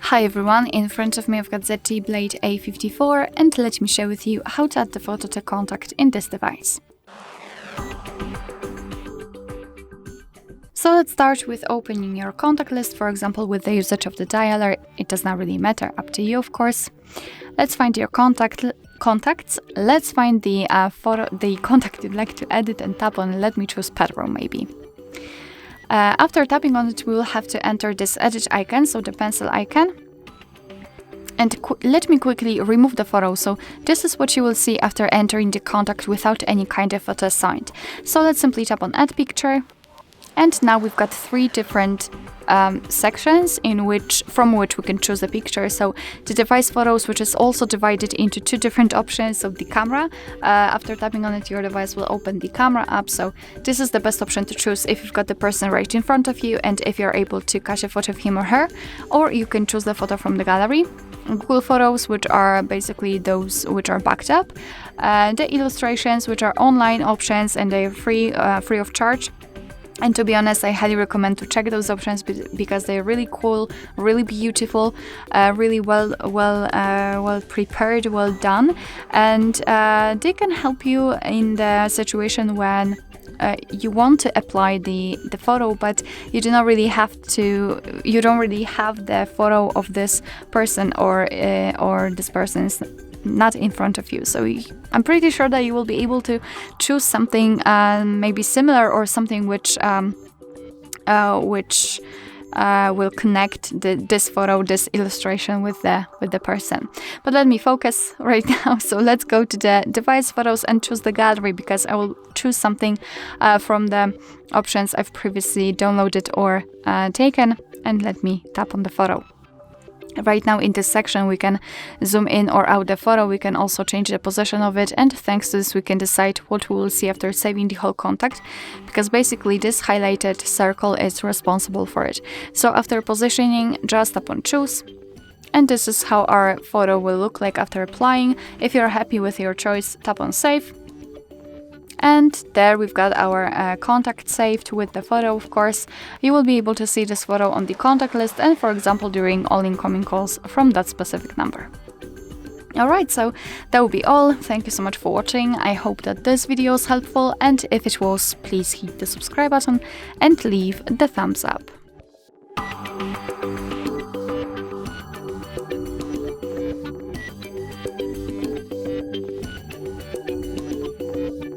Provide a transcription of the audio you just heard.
Hi everyone, in front of me I've got ZTE Blade A54 and let me share with you how to add the photo to contact in this device. So let's start with opening your contact list, for example with the usage of the dialer. It does not really matter, up to you of course. Let's find your contacts. Let's find the contact you'd like to edit and tap on. Let me choose Pedro maybe. After tapping on it, we will have to enter this edit icon, so the pencil icon. And let me quickly remove the photo. So this is what you will see after entering the contact without any kind of photo assigned. So let's simply tap on Add Picture. And now we've got three different sections from which we can choose a picture. So the device photos, which is also divided into two different options. So the camera, after tapping on it, your device will open the camera app. So this is the best option to choose if you've got the person right in front of you and if you're able to catch a photo of him or her, or you can choose the photo from the gallery. Google Photos, which are basically those which are backed up. The illustrations, which are online options and they're free of charge. And to be honest, I highly recommend to check those options because they're really cool, really beautiful, really well prepared, well done, and they can help you in the situation when you want to apply the photo, but you don't really have the photo of this person or this person is not in front of you. So I'm pretty sure that you will be able to choose something maybe similar or something which will connect this photo, this illustration with the person. But let me focus right now. So let's go to the device photos and choose the gallery because I will choose something from the options I've previously downloaded or taken, and let me tap on the photo. Right now in this section we can zoom in or out the photo, we can also change the position of it, and thanks to this we can decide what we will see after saving the whole contact, because basically this highlighted circle is responsible for it. So after positioning, just tap on choose, and this is how our photo will look like after applying. If you're happy with your choice, tap on save. And there we've got our contact saved with the photo, of course. You will be able to see this photo on the contact list and, for example, during all incoming calls from that specific number. Alright, so that will be all. Thank you so much for watching. I hope that this video was helpful, and if it was, please hit the subscribe button and leave the thumbs up.